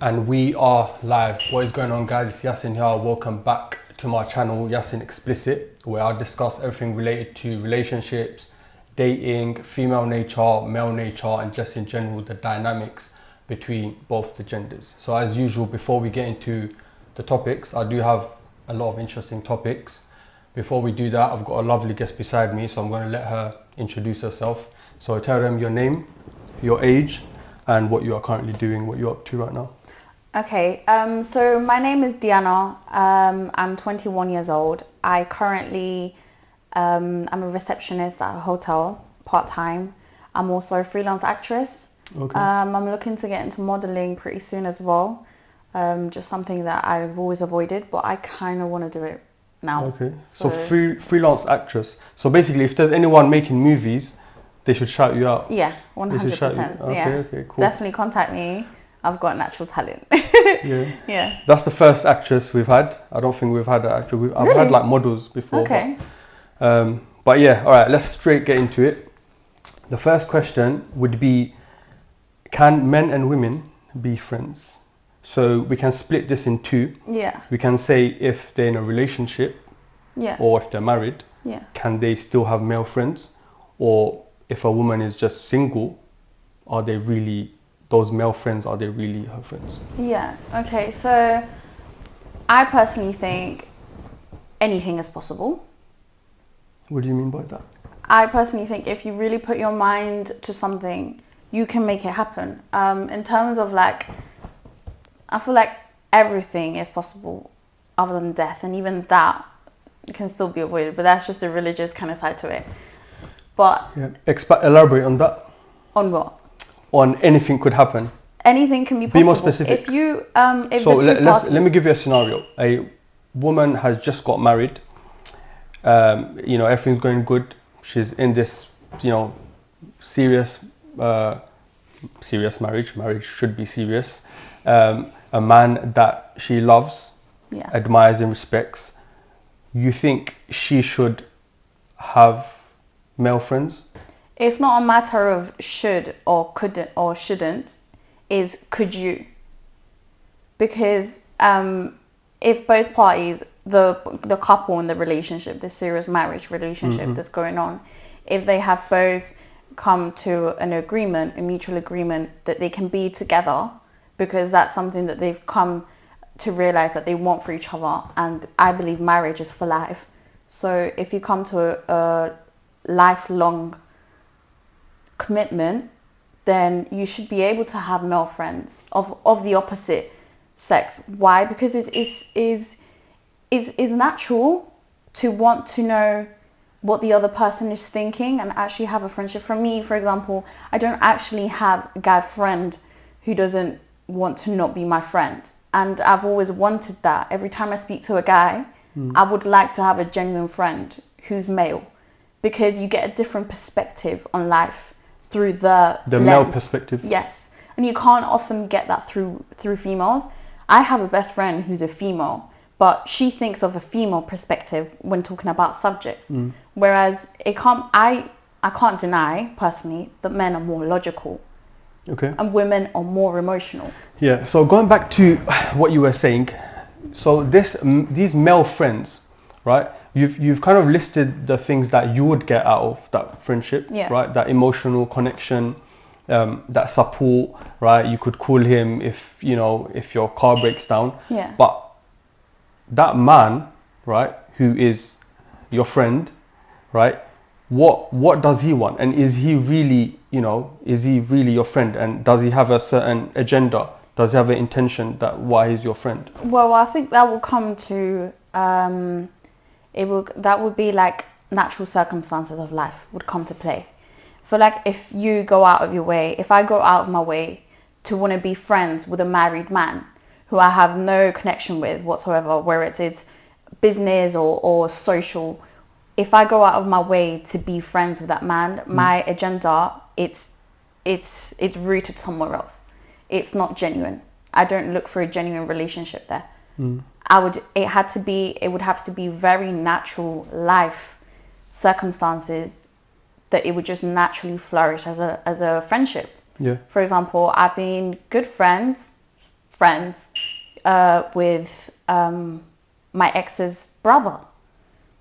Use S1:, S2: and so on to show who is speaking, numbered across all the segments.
S1: And we are live. What is going on, guys? It's Yasin here. Welcome back to my channel, Yasin Explicit, where I discuss everything related to relationships, dating, female nature, male nature, and just in general the dynamics between both the genders. So as usual, before we get into the topics, I do have a lot of interesting topics. Before we do that, I've got a lovely guest beside me, so I'm going to let her introduce herself. So tell them your name, your age, and what you are currently doing, what you're up to right now.
S2: Okay, so my name is Diana. I'm 21 years old. I currently, I'm a receptionist at a hotel, part-time. I'm also a freelance actress.
S1: Okay.
S2: I'm looking to get into modeling pretty soon as well. Just something that I've always avoided, but I kind of want to do it now.
S1: Okay, so freelance actress. So basically, if there's anyone making movies, they should shout you out.
S2: Yeah, 100%.
S1: Okay, cool.
S2: Definitely contact me. I've got natural talent.
S1: Yeah. That's the first actress we've had. I don't think we've had an actress. I've had like models before.
S2: Okay.
S1: But yeah, all right, let's straight get into it. The first question would be, can men and women be friends? So we can split this in two.
S2: Yeah.
S1: We can say if they're in a relationship, or if they're married, can they still have male friends? Or if a woman is just single, are they really, those male friends, are they really her friends?
S2: Yeah, okay, so I personally think anything is possible.
S1: What do you mean by that?
S2: I personally think if you really put your mind to something, you can make it happen. In terms of like, I feel like everything is possible other than death, and even that can still be avoided, but that's just a religious kind of side to it. But
S1: elaborate on that.
S2: On what?
S1: On anything could happen.
S2: Anything can be possible.
S1: Be more specific.
S2: If you,
S1: let me give you a scenario. A woman has just got married. Everything's going good. She's in this, serious marriage. Marriage should be serious. A man that she loves, admires and respects. You think she should have male friends?
S2: It's not a matter of should or couldn't or shouldn't, is could you? Because if both parties, the couple in the relationship, the serious marriage relationship that's going on, if they have both come to an agreement, a mutual agreement that they can be together, because that's something that they've come to realize that they want for each other, and I believe marriage is for life. So if you come to a lifelong commitment, then you should be able to have male friends of the opposite sex. Why? Because it's natural to want to know what the other person is thinking and actually have a friendship. For me, for example, I don't actually have a guy friend who doesn't want to not be my friend, and I've always wanted that. Every time I speak to a guy, I would like to have a genuine friend who's male, because you get a different perspective on life through the
S1: male perspective.
S2: Yes, and you can't often get that through females. I have a best friend who's a female, but she thinks of a female perspective when talking about subjects, whereas I can't deny personally that men are more logical, and women are more emotional.
S1: Yeah. So going back to what you were saying, so these male friends, right? You've kind of listed the things that you would get out of that friendship, right? That emotional connection, that support, right? You could call him if your car breaks down.
S2: Yeah.
S1: But that man, right, who is your friend, right? What does he want? And is he really your friend? And does he have a certain agenda? Does he have an intention that why he's your friend?
S2: Well, I think that will come to that would be like natural circumstances of life would come to play. For like, if you go out of your way, if I go out of my way to want to be friends with a married man who I have no connection with whatsoever, where it is business or social, if I go out of my way to be friends with that man, my agenda, it's rooted somewhere else. It's not genuine. I don't look for a genuine relationship there. It would have to be very natural life circumstances that it would just naturally flourish as a friendship.
S1: Yeah.
S2: For example, I've been good friends friends with my ex's brother.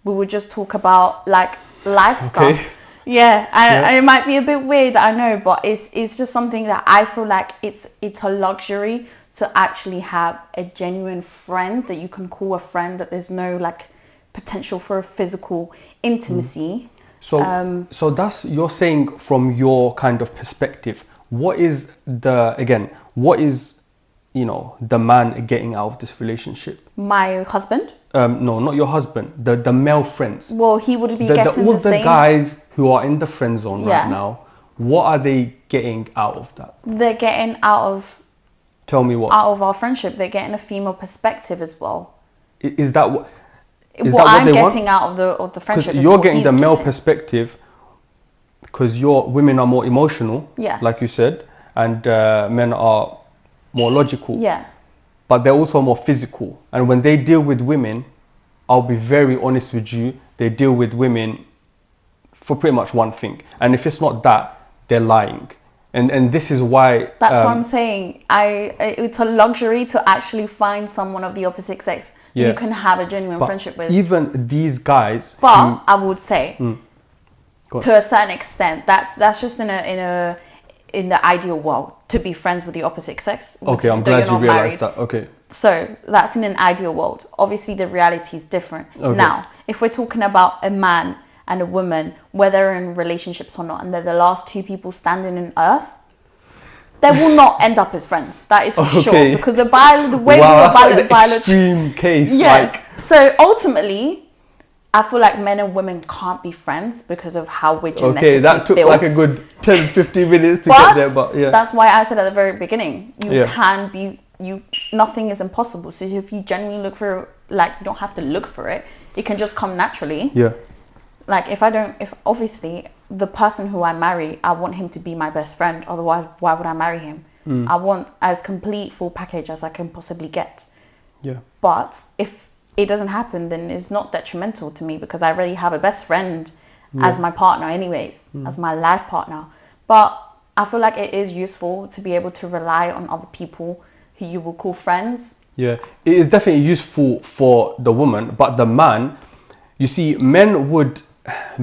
S2: We would just talk about like life stuff. Yeah, and it might be a bit weird, I know, but it's just something that I feel like it's a luxury to actually have a genuine friend that you can call a friend, that there's no like potential for a physical intimacy.
S1: So that's, you're saying from your kind of perspective, what is the man getting out of this relationship?
S2: My husband?
S1: No, not your husband. The male friends.
S2: Well, he would be getting
S1: all
S2: the same.
S1: The guys who are in the friend zone right now, what are they getting out of that?
S2: They're getting out of...
S1: Tell me what.
S2: Out of our friendship, they're getting a female perspective as well.
S1: Is that what?
S2: What I'm getting out of the friendship.
S1: You're getting the male perspective because women are more emotional, like you said, and men are more logical.
S2: Yeah.
S1: But they're also more physical. And when they deal with women, I'll be very honest with you, they deal with women for pretty much one thing. And if it's not that, they're lying. And this is why...
S2: That's what I'm saying. It's a luxury to actually find someone of the opposite sex you can have a genuine friendship with.
S1: Even these guys...
S2: But I would say, to a certain extent, that's just in the ideal world, to be friends with the opposite sex.
S1: Okay, I'm glad you realized that. Okay.
S2: So that's in an ideal world. Obviously, the reality is different. Okay. Now, if we're talking about a man and a woman, whether they're in relationships or not, and they're the last two people standing on earth, they will not end up as friends. That is for sure. Because the way
S1: we are extreme case.
S2: Yeah. So ultimately, I feel like men and women can't be friends because of how we're genetically
S1: Okay, that took
S2: built.
S1: like a good 10-15 minutes to get there, but yeah.
S2: That's why I said at the very beginning, nothing is impossible. So if you genuinely look for, like, you don't have to look for it. It can just come naturally.
S1: Yeah.
S2: Like if obviously the person who I marry, I want him to be my best friend. Otherwise, why would I marry him? I want as complete full package as I can possibly get.
S1: Yeah.
S2: But if it doesn't happen, then it's not detrimental to me because I already have a best friend as my partner anyways, as my life partner. But I feel like it is useful to be able to rely on other people who you will call friends.
S1: Yeah, it is definitely useful for the woman, but the man, you see, men would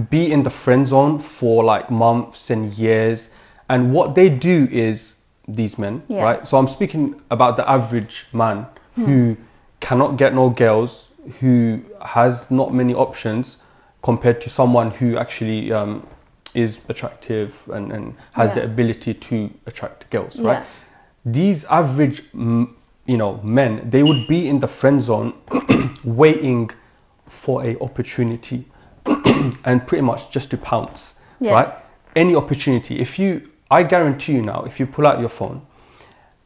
S1: be in the friend zone for like months and years, and what they do is, these men, right? So I'm speaking about the average man who cannot get no girls, who has not many options compared to someone who actually is attractive and has the ability to attract girls, right? These average men, they would be in the friend zone waiting for a opportunity and pretty much just to pounce, right? Any opportunity. I guarantee you now, if you pull out your phone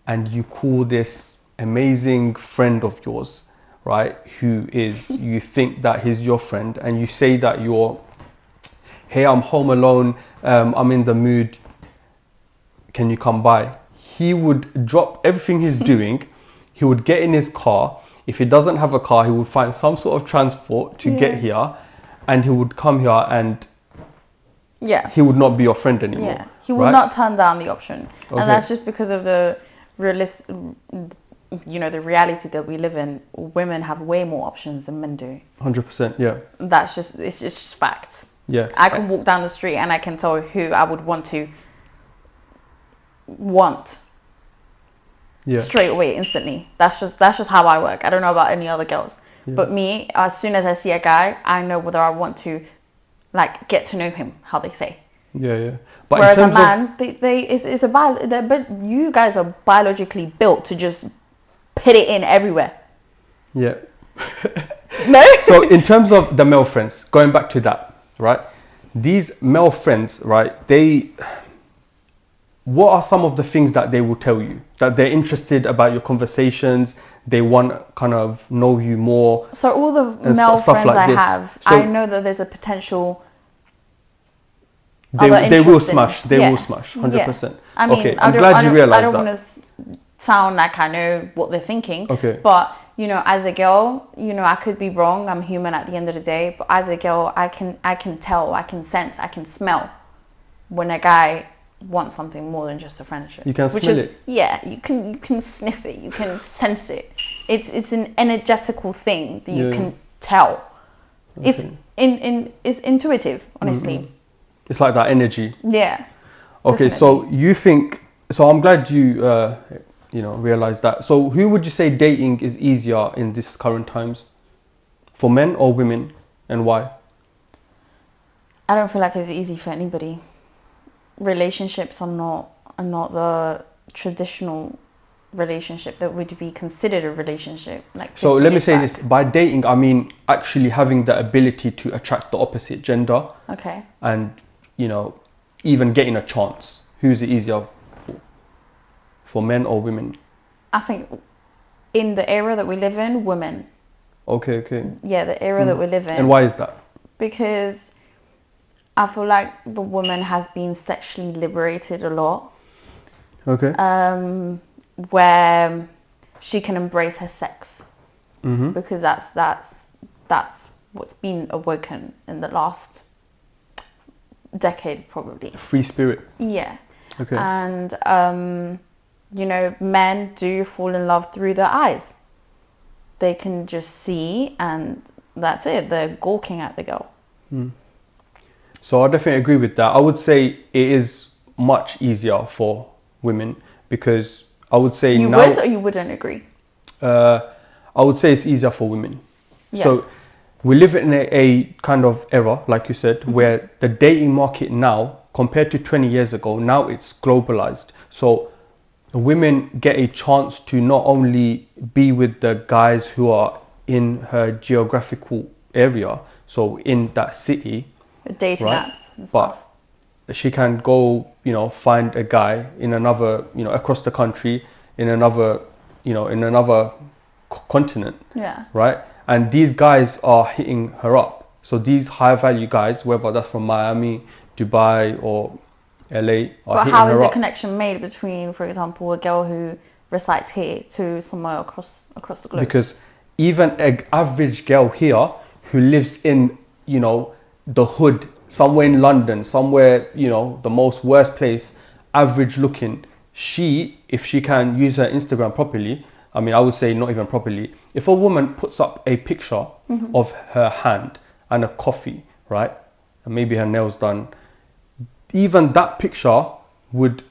S1: and you call this amazing friend of yours, right, who is, you think that he's your friend, and you say that hey, I'm home alone, I'm in the mood, can you come by? He would drop everything he's doing, he would get in his car. If he doesn't have a car, he would find some sort of transport to get here, and he would come here, and he would not be your friend anymore.
S2: Yeah, he would not turn down the option. Okay. And that's just because of the the reality that we live in. Women have way more options than men do.
S1: 100%, yeah.
S2: It's just fact.
S1: Yeah.
S2: I can walk down the street and I can tell who I would want straight away, instantly. That's just how I work. I don't know about any other girls. Yeah. But me, as soon as I see a guy, I know whether I want to like get to know him, how they say.
S1: Yeah. But
S2: whereas a man, but you guys are biologically built to just put it in everywhere.
S1: Yeah.
S2: No?
S1: So in terms of the male friends, going back to that, right? These male friends, right, what are some of the things that they will tell you? That they're interested about your conversations, they want to kind of know you more.
S2: So all the male friends like I have, so I know that there's a potential...
S1: They will smash. They will smash, 100%.
S2: Yeah. I mean,
S1: okay, I'm glad you realized that.
S2: I don't want to sound like I know what they're thinking.
S1: Okay.
S2: But, as a girl, I could be wrong. I'm human at the end of the day. But as a girl, I can tell, I can sense, I can smell when a guy want something more than just a friendship.
S1: You can smell it.
S2: Yeah, you can sniff it, you can sense it. It's an energetical thing that you can tell. Okay. It's intuitive, honestly.
S1: Mm-hmm. It's like that energy.
S2: Yeah.
S1: Okay, definitely. So you think, so I'm glad you realized that. So who would you say dating is easier in this current times? For men or women, and why?
S2: I don't feel like it's easy for anybody. Relationships are not the traditional relationship that would be considered a relationship. Like,
S1: so let me say this, by dating I mean actually having the ability to attract the opposite gender.
S2: Okay.
S1: And even getting a chance. Who's it easier for men or women?
S2: I think in the era that we live in, women.
S1: Okay.
S2: Yeah, the era that we live in.
S1: And why is that?
S2: Because I feel like the woman has been sexually liberated a lot.
S1: Okay.
S2: Where she can embrace her sex.
S1: Mm-hmm.
S2: Because that's what's been awoken in the last decade, probably.
S1: Free spirit.
S2: Yeah.
S1: Okay.
S2: And men do fall in love through their eyes. They can just see, and that's it. They're gawking at the girl.
S1: So I definitely agree with that. I would say it is much easier for women, because I would say
S2: you would or you wouldn't agree?
S1: I would say it's easier for women.
S2: Yeah.
S1: So we live in a kind of era, like you said, where the dating market now, compared to 20 years ago, now it's globalized. So women get a chance to not only be with the guys who are in her geographical area, so in that city,
S2: dating apps and stuff.
S1: But she can go, find a guy in another, across the country, in another continent.
S2: Yeah.
S1: Right? And these guys are hitting her up. So these high value guys, whether that's from Miami, Dubai or LA, are hitting her up.
S2: But how is the connection made between, for example, a girl who resides here to somewhere across the globe?
S1: Because even an average girl here who lives in, the hood, somewhere in London, somewhere, the most worst place, average looking, if she can use her Instagram properly, I mean, I would say not even properly. If a woman puts up a picture of her hand and a coffee, right, and maybe her nails done, even that picture would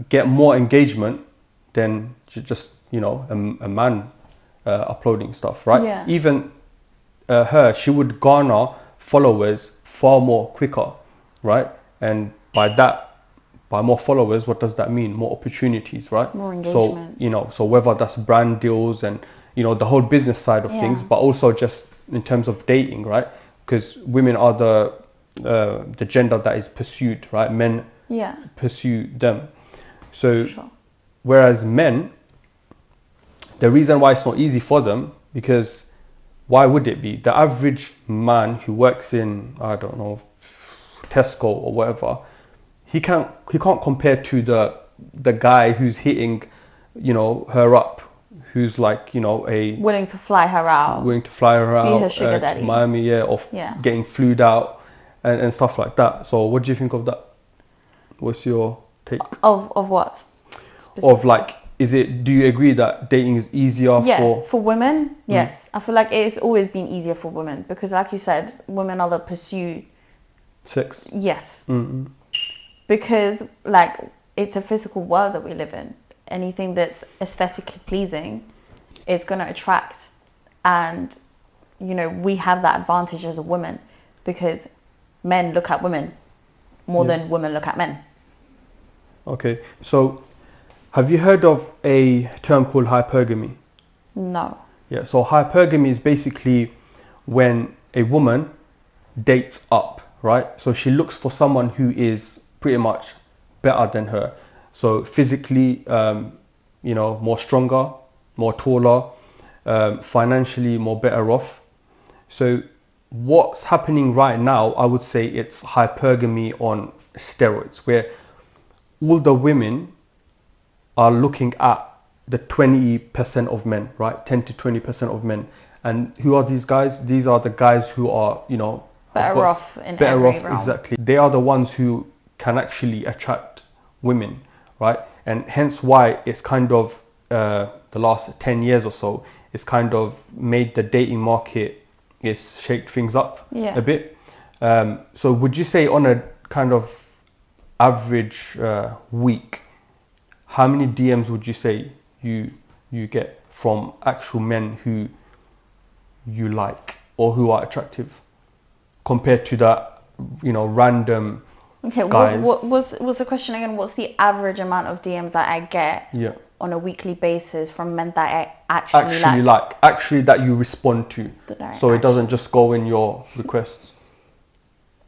S1: get more engagement than just, a man uploading stuff, right?
S2: Yeah.
S1: Even she would garner followers far more quicker, right? And by more followers, what does that mean? More opportunities, right?
S2: More engagement.
S1: So whether that's brand deals and, the whole business side of things, but also just in terms of dating, right? Because women are the gender that is pursued, right? Men pursue them. So whereas men, the reason why it's not easy for them, because why would it be? The average man who works in, I don't know, Tesco or whatever, he can't compare to the guy who's hitting, her up, who's like,
S2: willing to fly her out,
S1: be her
S2: sugar daddy.
S1: To Miami, getting flued out and stuff like that. So what do you think of that? What's your take?
S2: Of what?
S1: Of like, do you agree that dating is easier
S2: for women? Yes. I feel like it's always been easier for women because, like you said, women are the pursue
S1: sex.
S2: Yes.
S1: Mm-hmm.
S2: Because like it's a physical world that we live in. Anything that's aesthetically pleasing is going to attract, and we have that advantage as a woman because men look at women more than women look at men.
S1: Okay, so have you heard of a term called hypergamy?
S2: No.
S1: Yeah, so hypergamy is basically when a woman dates up, right? So she looks for someone who is pretty much better than her. So physically, more stronger, more taller, financially more better off. So what's happening right now, I would say it's hypergamy on steroids, where all the women are looking at the 20% of men, right? 10 to 20% of men. And who are these guys? These are the guys who are,
S2: better off in every realm.
S1: Exactly. They are the ones who can actually attract women, right? And hence why it's kind of the last 10 years or so, it's kind of made the dating market, it's shaped things up a bit. So would you say on a kind of average week, how many DMs would you say you get from actual men who you like or who are attractive compared to that, random guys?
S2: What was the question again? What's the average amount of DMs that I get on a weekly basis from men that I actually like?
S1: Actually that you respond to. So it doesn't just go in your requests.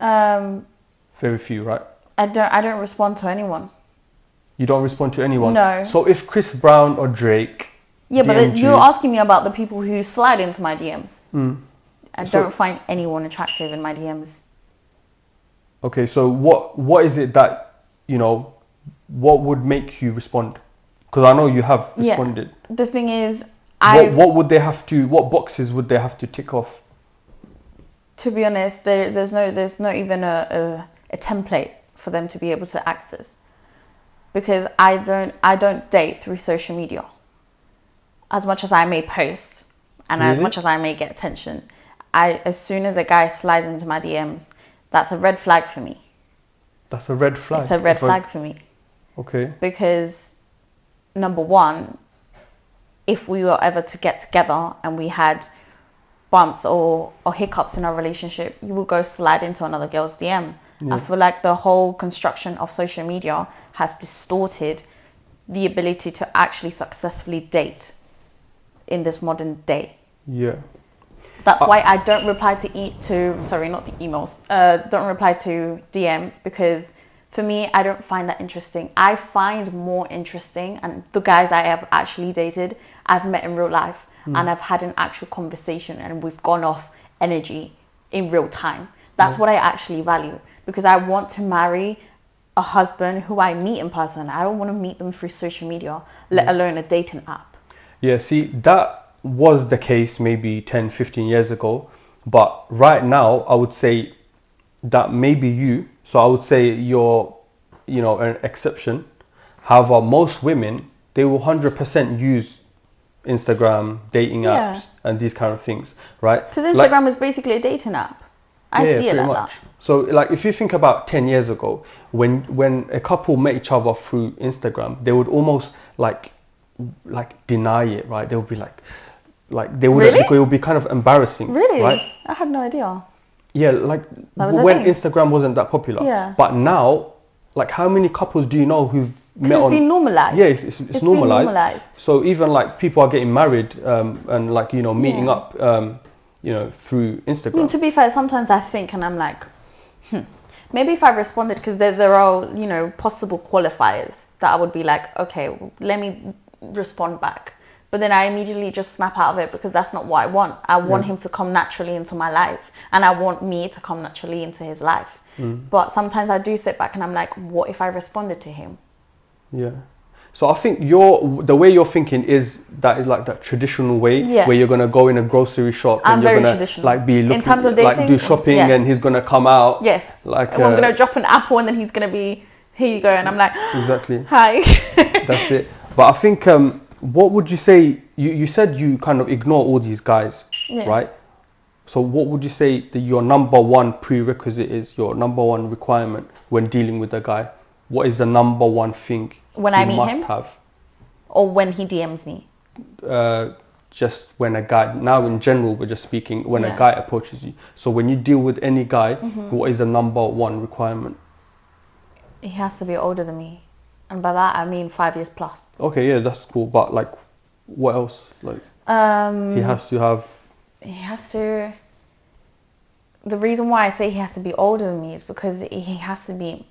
S1: Very few, right?
S2: I don't respond to anyone.
S1: You don't respond to anyone?
S2: No.
S1: So if Chris Brown or Drake
S2: but you're asking me about the people who slide into my DMs. I don't find anyone attractive in my DMs.
S1: Okay, so what is it that, what would make you respond? Because I know you have responded.
S2: The thing is,
S1: what boxes would they have to tick off?
S2: To be honest, there's not even a template for them to be able to access, because I don't date through social media. As much as I may post and as much as I may get attention, as soon as a guy slides into my DMs, that's a red flag for me.
S1: That's a red flag?
S2: It's a red flag for me.
S1: Okay.
S2: Because number one, if we were ever to get together and we had bumps or hiccups in our relationship, you will go slide into another girl's DM. I feel like the whole construction of social media has distorted the ability to actually successfully date in this modern day. That's why I don't reply to don't reply to DMs, because for me, I don't find that interesting. I find more interesting, and the guys I have actually dated, I've met in real life, and I've had an actual conversation, and we've gone off energy in real time. That's what I actually value, because I want to marry a husband who I meet in person. I don't want to meet them through social media, let alone a dating app. Yeah,
S1: see, that was the case maybe 10, 15 years ago. But right now, I would say that maybe you, so I would say you're, an exception. However, most women, they will 100% use Instagram, dating apps, and these kind of things, right?
S2: Because Instagram is basically a dating app. I see it like that.
S1: So, like, if you think about 10 years ago, when a couple met each other through Instagram, they would almost like deny it, right? They would be like they would, it would be kind of embarrassing.
S2: Really?
S1: Right?
S2: I had no idea.
S1: Yeah, like when Instagram wasn't that popular.
S2: Yeah.
S1: But now, like, how many couples do you know who've met
S2: on? It's been normalized.
S1: Yeah, it's normalized. So even like people are getting married and like meeting up through Instagram.
S2: To be fair, sometimes I think and I'm like, maybe if I responded, because there are possible qualifiers that I would be like, okay, let me respond back. But then I immediately just snap out of it, because that's not what I want. I want him to come naturally into my life, and I want me to come naturally into his life. But sometimes I do sit back and I'm like, what if I responded to him? Yeah.
S1: So I think the way you're thinking is like that traditional way, where you're gonna go in a grocery shop and you're gonna like be looking,
S2: in terms of dating,
S1: like do shopping, and he's gonna come out.
S2: Yes.
S1: Like
S2: and I'm gonna drop an apple, and then he's gonna be, here you go, and I'm like,
S1: exactly.
S2: Hi.
S1: That's it. But I think what would you say? You said you kind of ignore all these guys, right? So what would you say that your number one prerequisite is, your number one requirement when dealing with a guy? What is the number one thing
S2: when I meet him?
S1: Have?
S2: Or when he DMs me?
S1: Just when a guy, now in general we're just speaking, when a guy approaches you. So when you deal with any guy, what is the number one requirement?
S2: He has to be older than me. And by that I mean 5 years plus.
S1: Okay, yeah, that's cool. But like, what else? Like, he has to. The reason why I say he has to be older than me is because he has to be,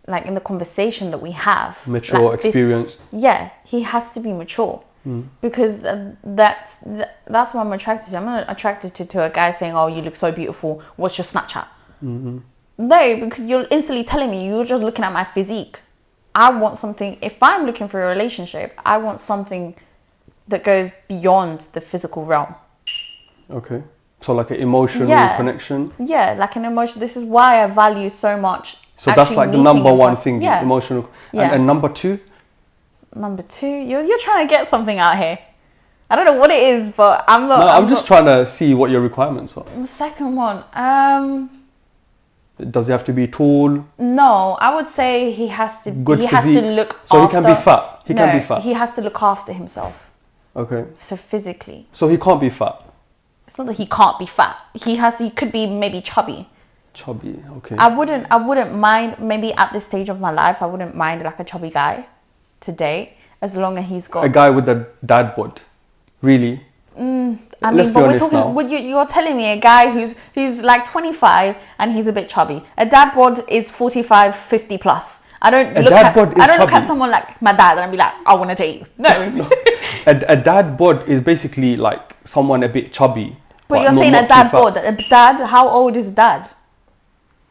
S1: like, in the conversation that we have, mature, like, experienced.
S2: He has to be mature. Because that's what I'm attracted to. I'm not attracted to a guy saying, oh, you look so beautiful, what's your Snapchat? No, because you're instantly telling me, you're just looking at my physique. I want something, if I'm looking for a relationship, I want something that goes beyond the physical realm.
S1: Okay. So like an emotional connection?
S2: Yeah, like an emotion. This is why I value so much
S1: So that's like the number one thing,
S2: Yeah.
S1: emotional.
S2: Yeah.
S1: And number two?
S2: Number two, you're trying to get something out here. I don't know what it is, but I'm not.
S1: No, I'm just trying to see what your requirements are.
S2: The second one,
S1: Does he have to be tall?
S2: no, I would say he has to.
S1: Good
S2: he has to
S1: physique?
S2: look.
S1: So
S2: after,
S1: he can be fat. He
S2: no,
S1: can be fat.
S2: he has to look after himself.
S1: Okay.
S2: So physically,
S1: So he can't be fat.
S2: it's not that he can't be fat. He could be maybe chubby.
S1: Chubby. Okay.
S2: I wouldn't mind, maybe at this stage of my life, I wouldn't mind like a chubby guy to date, as long as he's got
S1: A guy with a dad bod. Really?
S2: I mean,
S1: Let's be
S2: but we're
S1: honest
S2: talking.
S1: now.
S2: You're telling me a guy who's like 25 and he's a bit chubby. A dad bod is 45, 50 plus. I don't look
S1: chubby.
S2: at someone like my dad and be like, I want to date you. No.
S1: A dad bod is basically like someone a bit chubby.
S2: But you're
S1: not-
S2: saying
S1: not
S2: a dad
S1: too fat.
S2: bod. A dad, how old is dad?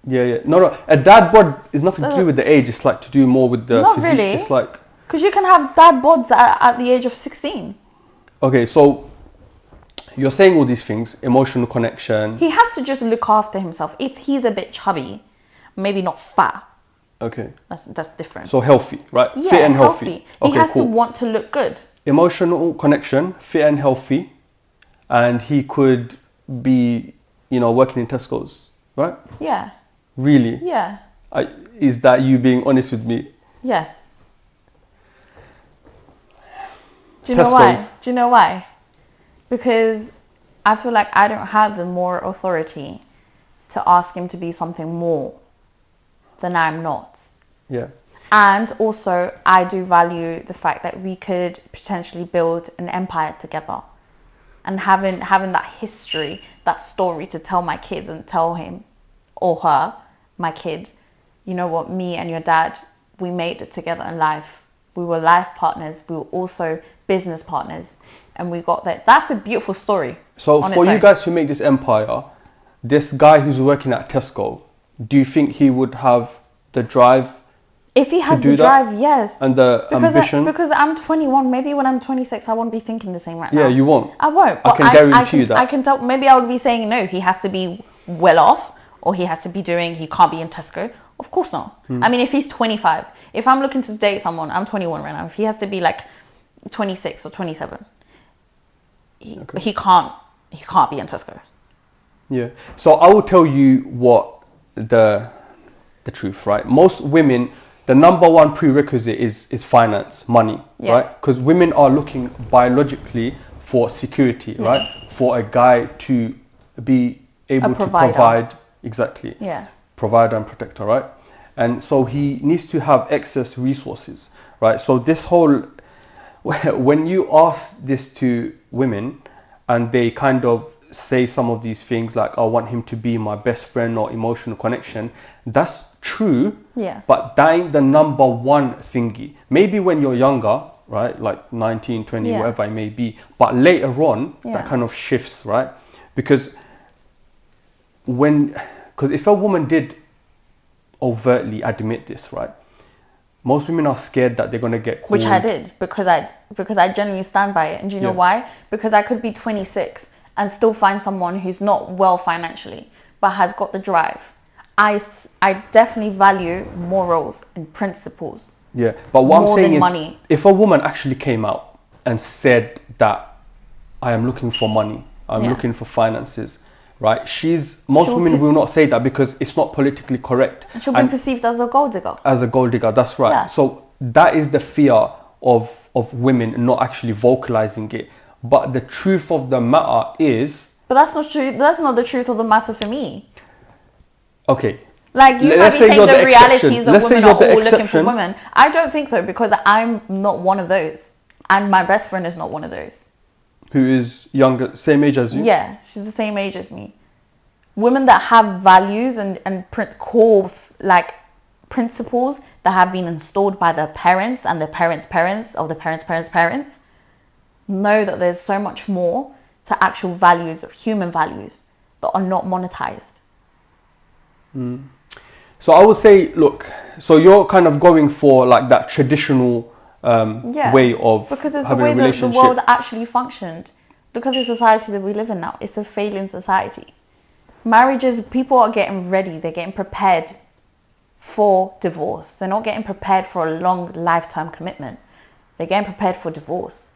S1: Yeah. No. A dad bod is nothing to do with the age. It's like to do more with the
S2: Not
S1: physique.
S2: really.
S1: It's like,
S2: Because you can have dad bods at the age of 16.
S1: okay, so you're saying all these things, emotional connection.
S2: He has to just look after himself. If he's a bit chubby, maybe not fat.
S1: Okay.
S2: That's different.
S1: So healthy, right?
S2: Yeah,
S1: Fit and healthy.
S2: He
S1: Okay,
S2: has
S1: cool.
S2: to want to look good.
S1: Emotional connection, fit and healthy, and he could be, working in Tesco's, right?
S2: Yeah.
S1: Really?
S2: Yeah.
S1: Is that you being honest with me?
S2: Yes. Do you know why?
S1: Tesco's.
S2: Do you know why? Because I feel like I don't have the moral authority to ask him to be something more than I'm not.
S1: Yeah.
S2: And also, I do value the fact that we could potentially build an empire together. And having that history, that story to tell my kids and tell him or her, my kids, you know what, me and your dad, we made it together in life. We were life partners. We were also business partners. And we got that. That's a beautiful story.
S1: So
S2: on
S1: for
S2: its
S1: you
S2: own.
S1: guys to make this empire, this guy who's working at Tesco, do you think he would have the drive
S2: If he has
S1: do
S2: the
S1: that?
S2: drive, yes.
S1: and the ambition?
S2: Because I'm 21. Maybe when I'm 26, I won't be thinking the same right now.
S1: Yeah, you won't.
S2: I won't.
S1: I
S2: But
S1: can guarantee you that.
S2: I can tell. Maybe I would be saying no. He has to be well off, or he has to be doing. He can't be in Tesco. Of course not. I mean, if he's 25, if I'm looking to date someone, I'm 21 right now. If he has to be like 26 or 27, he can't be in Tesco.
S1: Yeah. So I will tell you what the truth, right? Most women, the number one prerequisite is finance, money,
S2: Yeah.
S1: right? Because women are looking biologically for security, right? For a guy to be able to
S2: provider.
S1: provide, exactly.
S2: Yeah.
S1: Provider and protector, right? And so he needs to have excess resources, right? So this whole, when you ask this to women and they kind of say some of these things like, I want him to be my best friend or emotional connection, that's true,
S2: Yeah.
S1: but that ain't the number one thingy. Maybe when you're younger, right, like 19, 20,
S2: Yeah.
S1: whatever it may be, but later on,
S2: Yeah.
S1: that kind of shifts, right? Because if a woman did overtly admit this, right, most women are scared that they're going to get called.
S2: Which I did because I genuinely stand by it. And do you know
S1: Yeah.
S2: why? Because I could be 26 and still find someone who's not well financially but has got the drive. I definitely value morals and principles.
S1: Yeah, but what I'm
S2: more
S1: saying
S2: than
S1: is,
S2: money.
S1: if a woman actually came out and said that I am looking for money, I'm
S2: Yeah.
S1: looking for finances, right? Most
S2: She'll
S1: women
S2: be-
S1: will not say that because it's not politically correct.
S2: And she'll be perceived as a gold digger.
S1: As a gold digger, that's right.
S2: Yeah.
S1: So that is the fear of women not actually vocalizing it. But the truth of the matter is,
S2: But that's not true. That's not the truth of the matter for me.
S1: okay,
S2: Like you might
S1: let's
S2: be
S1: say
S2: saying
S1: you're
S2: the
S1: the
S2: realities
S1: exception.
S2: that
S1: Let's say
S2: women
S1: you're
S2: are
S1: the
S2: all looking for
S1: exception.
S2: women. I don't think so because I'm not one of those. And my best friend is not one of those.
S1: who is younger, same age as you?
S2: Yeah, she's the same age as me. Women that have values and core like principles that have been installed by their parents and their parents' parents of their parents' parents' parents know that there's so much more to actual values of human values that are not monetized.
S1: So I would say, look, so you're kind of going for like that traditional way of
S2: because it's the
S1: having
S2: way
S1: a
S2: that the
S1: relationship.
S2: world actually functioned. Because of the society that we live in now, it's a failing society. Marriages, people are getting ready, they're getting prepared for divorce. They're not getting prepared for a long lifetime commitment. They're getting prepared for divorce.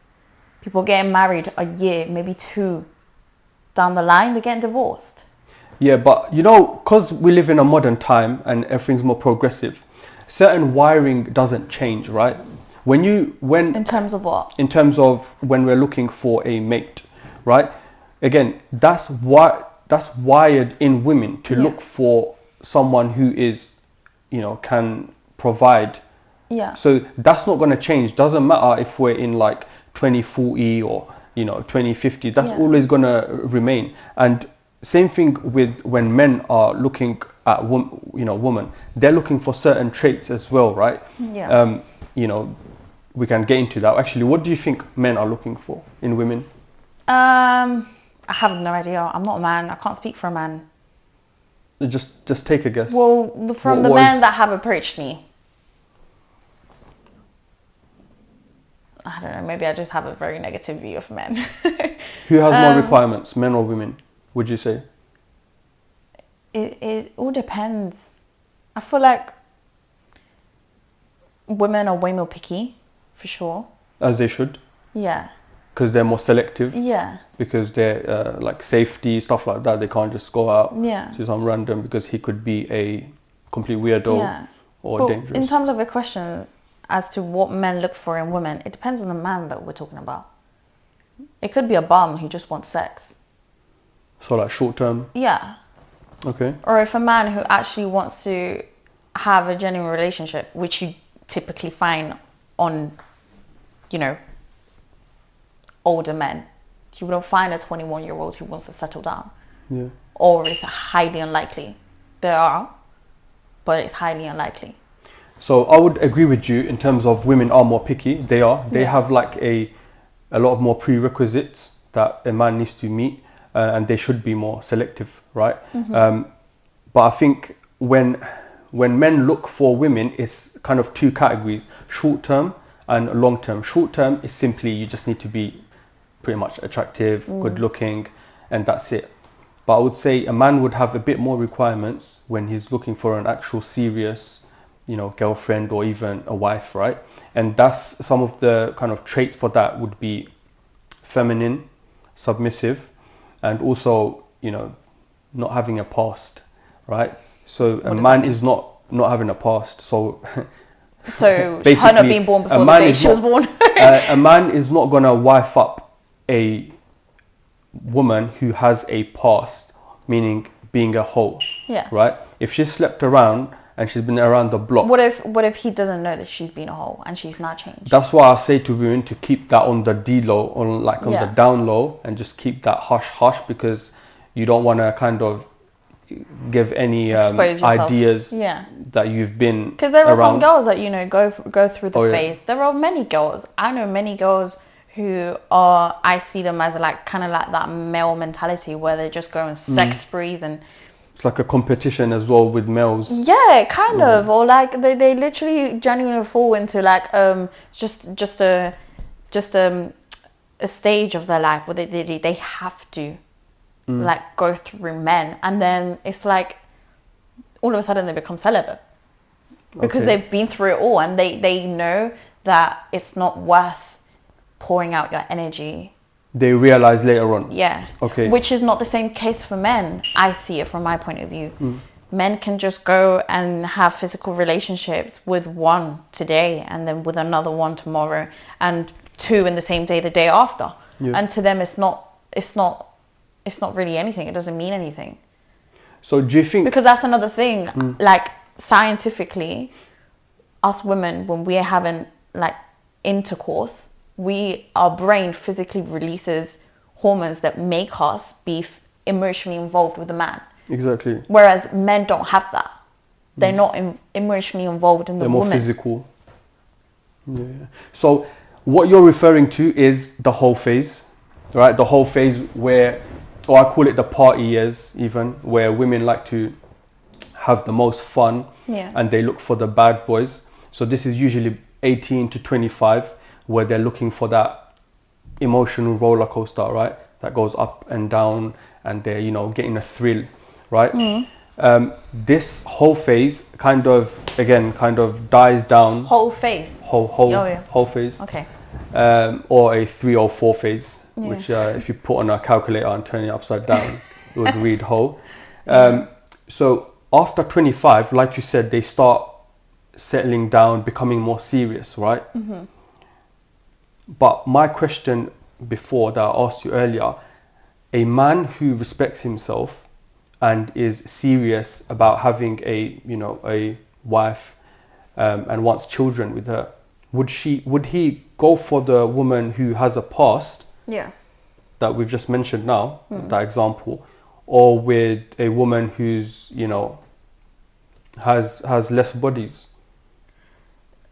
S2: People getting married a year, maybe 2 down the line, they're getting divorced.
S1: Yeah, but you know, because we live in a modern time and everything's more progressive, certain wiring doesn't change, right?
S2: In terms of what?
S1: In terms of when we're looking for a mate, right? Again, that's wired in women to look for someone who is, you know, can provide.
S2: Yeah.
S1: So that's not going to change. Doesn't matter if we're in like 2040 or, you know, 2050. That's always going to remain. And same thing with when men are looking at women, they're looking for certain traits as well, right?
S2: Yeah.
S1: You know, we can get into that. Actually, what do you think men are looking for in women?
S2: I have no idea. I'm not a man. I can't speak for a man.
S1: Just take a guess.
S2: Well, from the men that have approached me, I don't know. Maybe I just have a very negative view of men.
S1: Who has more requirements, men or women? Would you say?
S2: It all depends. I feel like women are way more picky, for sure.
S1: As they should.
S2: Yeah.
S1: Because they're more selective.
S2: Yeah.
S1: Because they're like safety, stuff like that. They can't just go out to some random because he could be a complete weirdo or dangerous.
S2: In terms of a question as to what men look for in women, it depends on the man that we're talking about. It could be a bum who just wants sex.
S1: So like short term?
S2: Yeah.
S1: Okay.
S2: Or if a man who actually wants to have a genuine relationship, which you typically find on, you know, older men. You don't find a 21-year-old who wants to settle down.
S1: Yeah.
S2: Or it's highly unlikely. There are, but it's highly unlikely.
S1: So I would agree with you in terms of women are more picky. They are. They have like a lot more prerequisites that a man needs to meet, and they should be more selective, right?
S2: Mm-hmm.
S1: But I think when men look for women, it's kind of 2 categories: short term and long term. Short term is simply you just need to be pretty much attractive, good looking, and that's it. But I would say a man would have a bit more requirements when he's looking for an actual serious, you know, girlfriend or even a wife, right? And that's some of the kind of traits for that would be feminine, submissive, and also, you know, not having a past, right? So a man is not having a past. So
S2: basically, her not being born before the day she was born.
S1: A man is not gonna wife up a woman who has a past, meaning being a hoe.
S2: Yeah.
S1: Right? If she's slept around and she's been around the block.
S2: What if he doesn't know that she's been a hoe and she's not changed?
S1: That's why I say to women to keep that on the D-low, on the down low, and just keep that hush, because you don't want to kind of give any ideas that you've been
S2: because there are
S1: around.
S2: some girls that, you know, go through the phase. There are many girls. I know many girls who are, I see them as like kind of like that male mentality where they just go on sex sprees, and
S1: it's like a competition as well with males.
S2: Yeah, kind of. Or like they literally genuinely fall into like just a stage of their life where they have to like go through men, and then it's like all of a sudden they become celibate because they've been through it all, and they know that it's not worth pouring out your energy.
S1: They realize later on.
S2: Yeah.
S1: Okay.
S2: Which is not the same case for men. I see it from my point of view. Men can just go and have physical relationships with one today and then with another one tomorrow and 2 in the same day the day after. Yeah. And to them it's not really anything. It doesn't mean anything.
S1: So do you think,
S2: because that's another thing, like scientifically, us women, when we're having like intercourse, our brain physically releases hormones that make us be emotionally involved with the man.
S1: Exactly.
S2: Whereas men don't have that. They're not emotionally involved in the woman.
S1: They're more physical. Yeah. So what you're referring to is the whole phase, right? The whole phase where, or I call it the party years even, where women like to have the most fun and they look for the bad boys. So this is usually 18 to 25, where they're looking for that emotional roller coaster, right? That goes up and down, and they're, you know, getting a thrill, right? This whole phase kind of dies down.
S2: Whole phase.
S1: Whole phase.
S2: Okay.
S1: Or a 304 phase,
S2: Yeah.
S1: which if you put on a calculator and turn it upside down, it would read whole. So after 25, like you said, they start settling down, becoming more serious, right?
S2: Mm-hmm.
S1: But my question before that I asked you earlier, a man who respects himself and is serious about having a wife and wants children with her, would he go for the woman who has a past
S2: Yeah.
S1: that we've just mentioned now, that example, or with a woman who's has less bodies?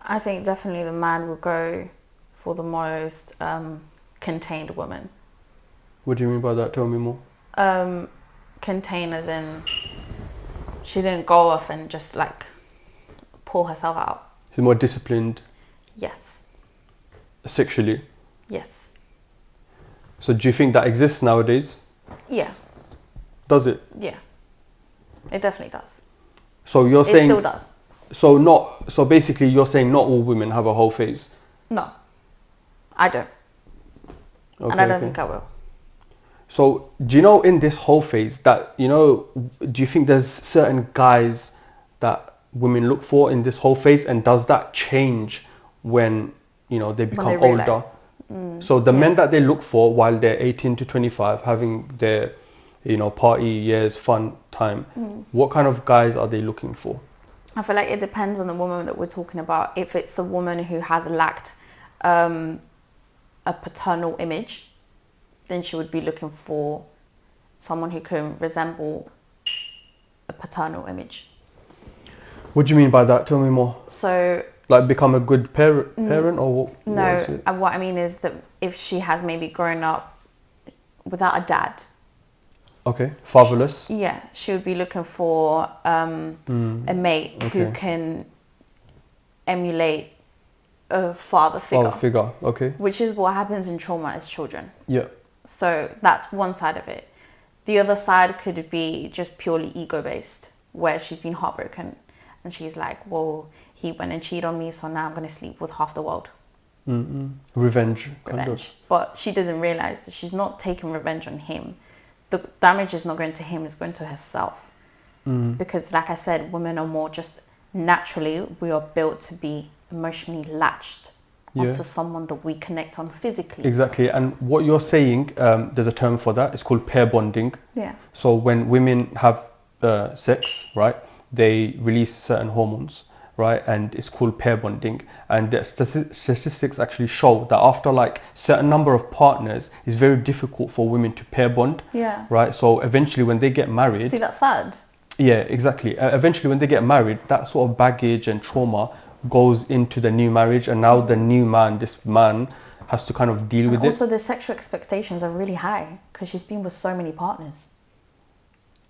S2: I think definitely the man will go for the most contained woman.
S1: What do you mean by that? Tell me more.
S2: Contained as in she didn't go off and just like pull herself out.
S1: She's more disciplined
S2: Yes.
S1: sexually.
S2: Yes.
S1: So do you think that exists nowadays?
S2: Yeah.
S1: Does it?
S2: Yeah. It definitely does.
S1: So you're
S2: It
S1: saying
S2: still does.
S1: So basically you're saying not all women have a whole phase.
S2: No. I don't.
S1: Okay,
S2: And I don't think I will.
S1: So do you know in this whole phase that, do you think there's certain guys that women look for in this whole phase, and does that change when, they become older? So the men that they look for while they're 18 to 25, having their, party years, fun time, what kind of guys are they looking for?
S2: I feel like it depends on the woman that we're talking about. If it's a woman who has lacked a paternal image, then she would be looking for someone who can resemble a paternal image.
S1: What do you mean by that? Tell me more.
S2: So,
S1: like become a good parent or what?
S2: No, what I mean is that if she has maybe grown up without a dad.
S1: Okay, fatherless.
S2: Yeah, she would be looking for a mate who can emulate a father figure.
S1: Okay.
S2: Which is what happens in trauma as children.
S1: Yeah.
S2: So that's one side of it. The other side could be just purely ego-based, where she's been heartbroken and she's like, well, he went and cheated on me, so now I'm going to sleep with half the world.
S1: Revenge.
S2: But she doesn't realize that she's not taking revenge on him. The damage is not going to him, it's going to herself. Because like I said, women are more just naturally, we are built to be emotionally latched onto someone that we connect on physically.
S1: Exactly. And what you're saying, there's a term for that. It's called pair bonding.
S2: Yeah.
S1: So when women have sex, right, they release certain hormones, right, and it's called pair bonding. And the statistics actually show that after like certain number of partners, it's very difficult for women to pair bond.
S2: Yeah.
S1: Right. So eventually, when they get married.
S2: See, that's sad.
S1: Yeah, exactly. Eventually, when they get married, that sort of baggage and trauma goes into the new marriage, and now the new man, this man, has to kind of deal with it.
S2: Also, the sexual expectations are really high because she's been with so many partners.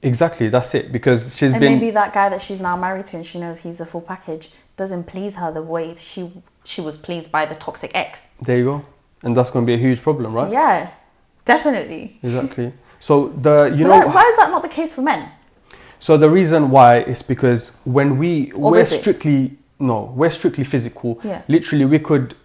S1: Exactly, that's it. Because she's
S2: and
S1: been.
S2: Maybe that guy that she's now married to, and she knows he's a full package, doesn't please her the way she was pleased by the toxic ex.
S1: There you go, and that's going to be a huge problem, right?
S2: Yeah, definitely.
S1: Exactly. So why
S2: is that not the case for men?
S1: So the reason why is because when we're strictly physical.
S2: Yeah.
S1: Literally, we could.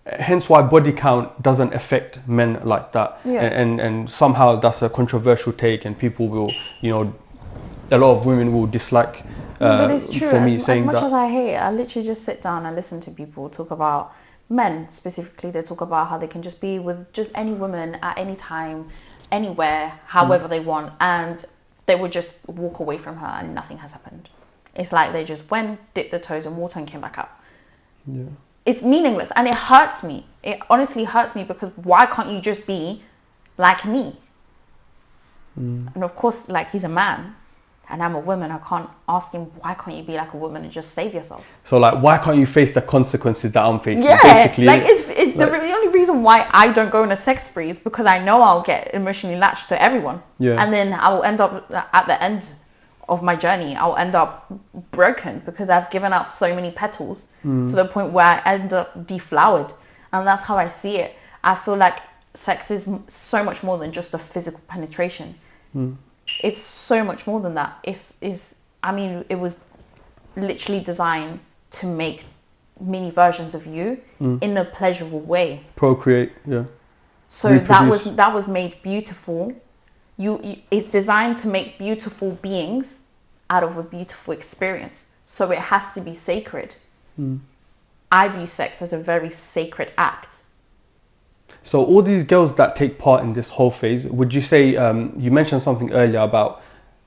S1: Hence why body count doesn't affect men like that.
S2: Yeah.
S1: And somehow that's a controversial take, and people will, a lot of women will dislike.
S2: But it's true.
S1: For me saying
S2: as much
S1: that.
S2: as I hate it, I literally just sit down and listen to people talk about men specifically. They talk about how they can just be with just any woman at any time, anywhere, however they want, and they would just walk away from her and nothing has happened. It's like they just went, dipped their toes in water and came back up.
S1: Yeah.
S2: It's meaningless and it hurts me. It honestly hurts me because why can't you just be like me? And of course, like, he's a man and I'm a woman. I can't ask him, why can't you be like a woman and just save yourself?
S1: So like, why can't you face the consequences that I'm facing?
S2: Yeah,
S1: basically,
S2: like the only reason why I don't go on a sex spree is because I know I'll get emotionally latched to everyone.
S1: Yeah.
S2: And then I will end up at the end of my journey, I'll end up broken because I've given out so many petals to the point where I end up deflowered. And that's how I see it. I feel like sex is so much more than just a physical penetration. It's so much more than that. It was literally designed to make mini versions of you in a pleasurable way.
S1: Procreate, yeah.
S2: So
S1: Reproduce.
S2: that was made beautiful. It's designed to make beautiful beings out of a beautiful experience. So it has to be sacred. I view sex as a very sacred act.
S1: So all these girls that take part in this whole phase, would you say, you mentioned something earlier about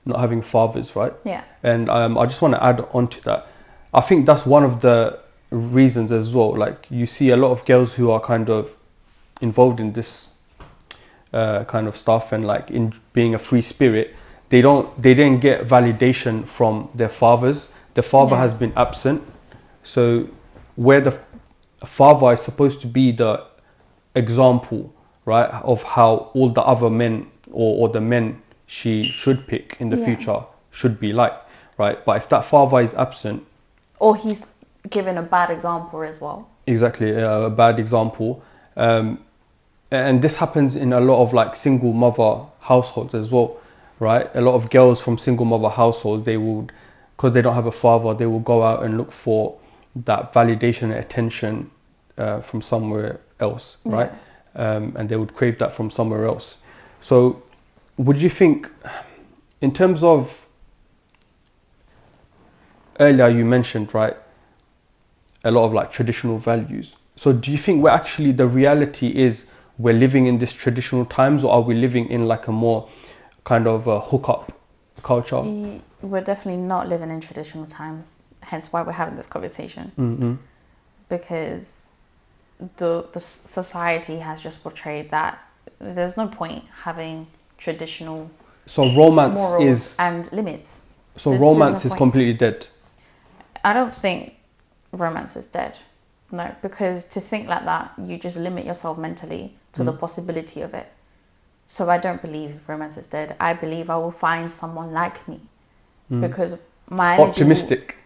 S1: not having fathers, right?
S2: Yeah.
S1: And I just want to add on to that. I think that's one of the reasons as well. Like, you see a lot of girls who are kind of involved in this kind of stuff, and like in being a free spirit, they didn't get validation from their fathers. The father has been absent. So where the father is supposed to be the example, right, of how all the other men or the men she should pick in the future should be like, right? But if that father is absent,
S2: or he's given a bad example as well.
S1: Exactly, a bad example. And this happens in a lot of like single mother households as well, right? A lot of girls from single mother households, they would, because they don't have a father, they will go out and look for that validation and attention from somewhere else, right? And they would crave that from somewhere else. So would you think, in terms of, earlier you mentioned, right, a lot of like traditional values. So do you think the reality is we're living in this traditional times, or are we living in like a more kind of a hookup culture?
S2: We're definitely not living in traditional times, hence why we're having this conversation. Because the society has just portrayed that there's no point having traditional morals and limits.
S1: So romance is completely dead.
S2: I don't think romance is dead. No, because to think like that, you just limit yourself mentally to the possibility of it. So I don't believe romance is dead. I believe I will find someone like me, because my energy
S1: optimistic.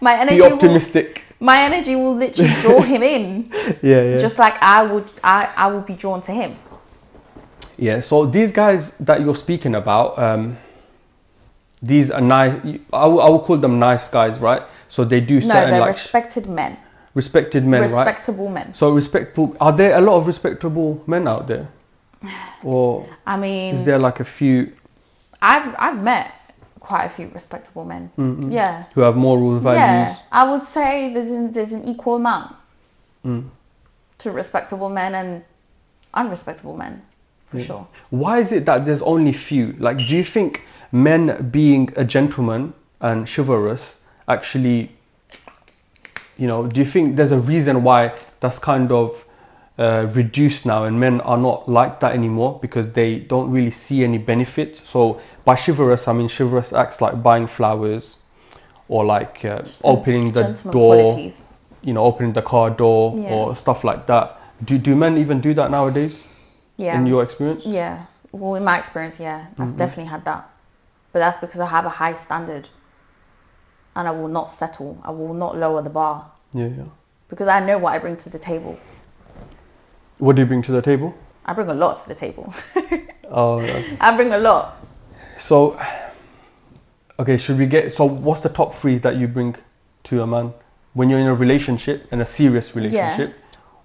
S2: My energy.
S1: Be optimistic.
S2: My energy will literally draw him in.
S1: Yeah.
S2: Just like I would be drawn to him.
S1: Yeah. So these guys that you're speaking about, these are nice. I will call them nice guys, right? So they do certain
S2: they're
S1: like
S2: respected men.
S1: Respected men, right?
S2: Respectable men.
S1: So respectable. Are there a lot of respectable men out there, or
S2: I mean,
S1: is there like a few?
S2: I've met quite a few respectable men. Yeah.
S1: Who have morals, values.
S2: Yeah, I would say there's an equal amount to respectable men and unrespectable men, for sure. Why
S1: is it that there's only few? Like, do you think men being a gentleman and chivalrous actually, do you think there's a reason why that's kind of reduced now, and men are not like that anymore because they don't really see any benefits? So by chivalrous, I mean chivalrous acts like buying flowers, or like opening the door,
S2: qualities.
S1: Opening the car door, or stuff like that. Do men even do that nowadays?
S2: Yeah.
S1: In your experience?
S2: Yeah. Well, in my experience, yeah, I've definitely had that. But that's because I have a high standard, and I will not settle. I will not lower the bar.
S1: Yeah.
S2: Because I know what I bring to the table.
S1: What do you bring to the table?
S2: I bring a lot to the table.
S1: Oh, okay.
S2: I bring a lot.
S1: So, okay, so what's the top 3 that you bring to a man when you're in a relationship, in a serious relationship? Yeah.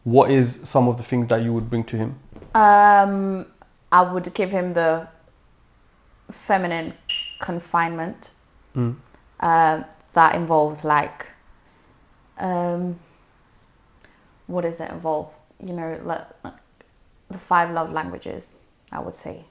S1: What is some of the things that you would bring to him?
S2: I would give him the feminine confinement. That involves like, what does it involve? Like the 5 love languages, I would say.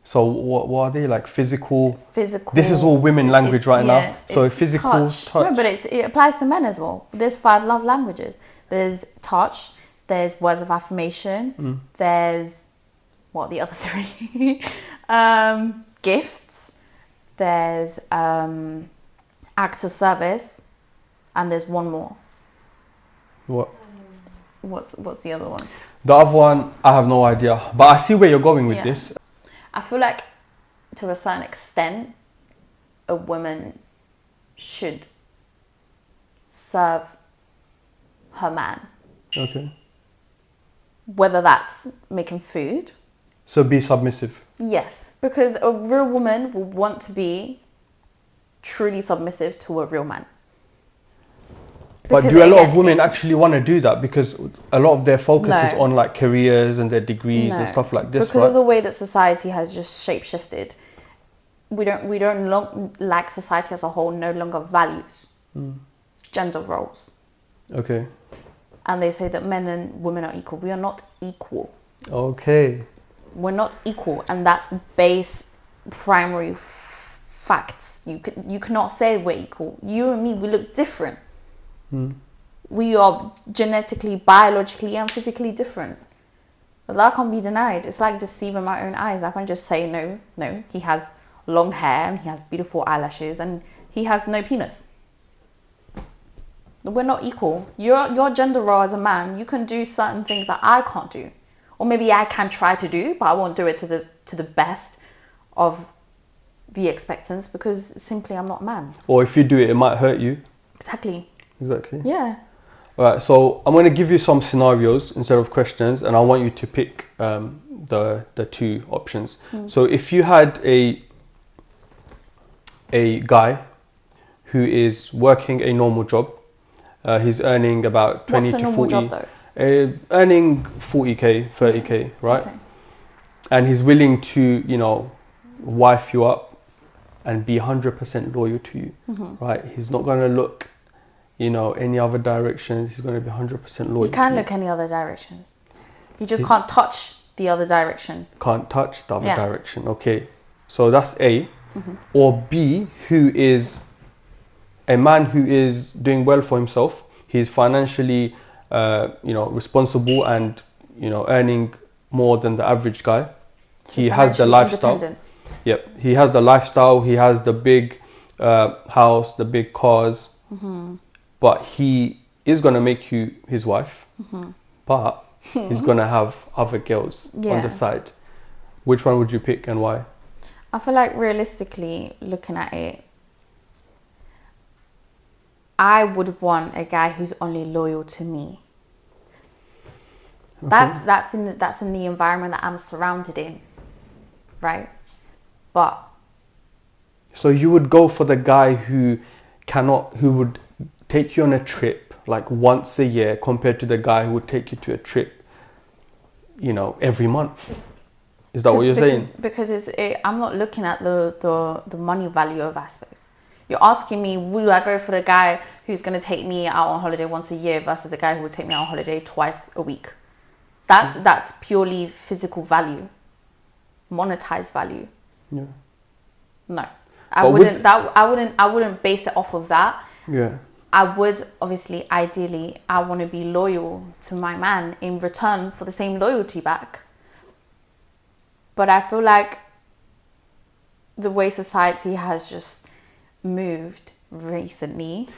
S1: So what are they, like physical?
S2: Physical.
S1: This is all women language right now. So physical touch.
S2: No, but it applies to men as well. There's 5 love languages. There's touch. There's words of affirmation. There's the other 3? Gifts. There's acts of service, and there's one more.
S1: What?
S2: What's the other one?
S1: The other one, I have no idea, but I see where you're going with this.
S2: I feel like, to a certain extent, a woman should serve her man.
S1: Okay.
S2: Whether that's making food,
S1: So be submissive.
S2: Yes, because a real woman will want to be truly submissive to a real man.
S1: But
S2: Because
S1: do a lot of
S2: again,
S1: women actually want to do that? Because a lot of their focus is
S2: No.
S1: on like careers and their degrees and
S2: No,
S1: stuff like this,
S2: because
S1: right?
S2: of the way that society has just shape shifted. We don't like society as a whole no longer values gender roles,
S1: Okay.
S2: and they say that men and women are equal. We are not equal.
S1: Okay.
S2: We're not equal, and that's the base primary facts. You cannot say we're equal. You and me, we look different. We are genetically, biologically, and physically different. But that can't be denied. It's like deceiving my own eyes. I can't just say no. He has long hair and he has beautiful eyelashes and he has no penis. We're not equal. Your gender role as a man, you can do certain things that I can't do, or maybe I can try to do, but I won't do it to the best of the expectance because simply I'm not a man.
S1: Or if you do it, it might hurt you.
S2: Exactly.
S1: All
S2: Yeah.
S1: right. So I'm going to give you some scenarios instead of questions, and I want you to pick the two options. So if you had a guy who is working a normal job, he's earning about 20
S2: What's a
S1: to
S2: normal
S1: 40,
S2: job though?
S1: earning 40k, 30k, right?
S2: Okay.
S1: And he's willing to, wife you up and be 100% loyal to you, right? He's not going to look, any other directions. He's going to be 100% loyal.
S2: You can
S1: to
S2: look any other directions. You just can't touch the other direction.
S1: Can't touch the other
S2: Yeah.
S1: direction. Okay, so that's A. Or B, who is a man who is doing well for himself. He's financially, responsible and, earning more than the average guy. He has the
S2: Financially
S1: lifestyle.
S2: independent.
S1: Yep, he has the lifestyle. He has the big house, the big cars. But he is gonna make you his wife. But he's gonna have other girls on
S2: Yeah.
S1: the side. Which one would you pick and why?
S2: I feel like realistically looking at it, I would want a guy who's only loyal to me. That's in the environment that I'm surrounded in, right? But
S1: So you would go for the guy who would take you on a trip like once a year compared to the guy who would take you to a trip, every month. Is that what you're saying?
S2: Because I'm not looking at the money value of aspects. You're asking me, will I go for the guy who's going to take me out on holiday once a year versus the guy who will take me out on holiday twice a week? That's purely physical value, monetized value.
S1: Yeah.
S2: No, I wouldn't base it off of that.
S1: Yeah.
S2: I would obviously, ideally, I want to be loyal to my man in return for the same loyalty back. But I feel like the way society has just moved recently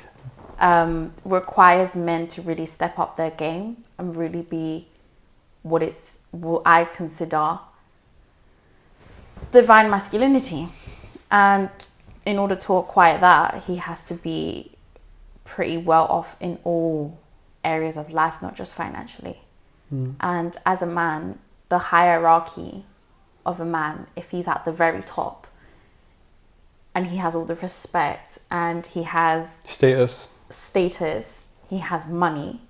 S2: requires men to really step up their game and really be what I consider divine masculinity. And in order to acquire that, he has to be pretty well off in all areas of life, not just financially. And as a man, the hierarchy of a man, if he's at the very top and he has all the respect and he has status, he has money,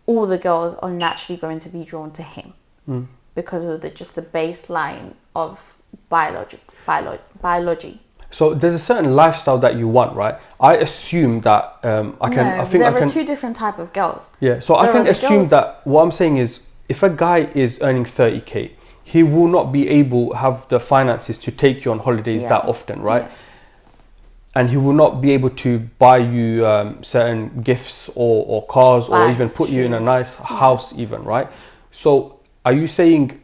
S2: all the girls are naturally going to be drawn to him because of the baseline of biology. So
S1: there's a certain lifestyle that you want, right? I assume that there are
S2: two different type of girls.
S1: Yeah, so I can assume that what I'm saying is, if a guy is earning 30k, he will not be able to have the finances to take you on holidays that often, right? Yeah. And he will not be able to buy you certain gifts or cars or even put you in a nice house even, right? So are you saying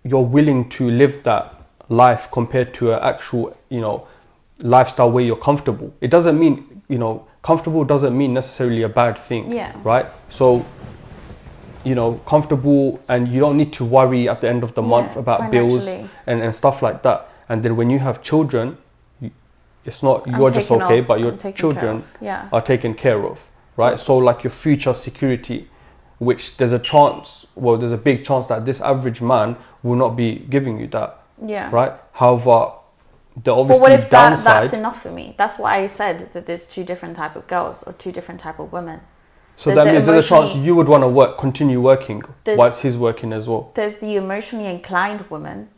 S1: you're willing to live that life compared to an actual, lifestyle where you're comfortable? It doesn't mean, comfortable doesn't mean necessarily a bad thing, right? So, comfortable and you don't need to worry at the end of the month about bills and stuff like that. And then when you have children, it's not you're just okay, but your children are taken care of, right? So like your future security, which there's a big chance that this average man will not be giving you that.
S2: Yeah.
S1: Right. However, the
S2: But
S1: obviously
S2: what if
S1: downside.
S2: that's enough for me? That's why I said that there's two different type of girls or two different type of women.
S1: So that means there's a chance you would want to continue working whilst he's working as well.
S2: There's the emotionally inclined woman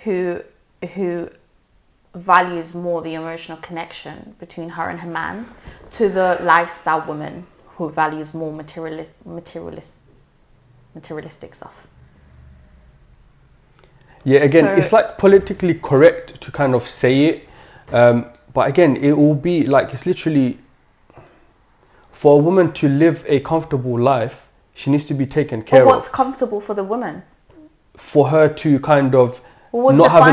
S2: who values more the emotional connection between her and her man, to the lifestyle woman who values more materialistic stuff.
S1: Yeah, again, it's like politically correct to kind of say it, but again, it will be like, it's literally, for a woman to live a comfortable life, she needs to be taken care of.
S2: What's comfortable for the woman?
S1: For her to kind of not have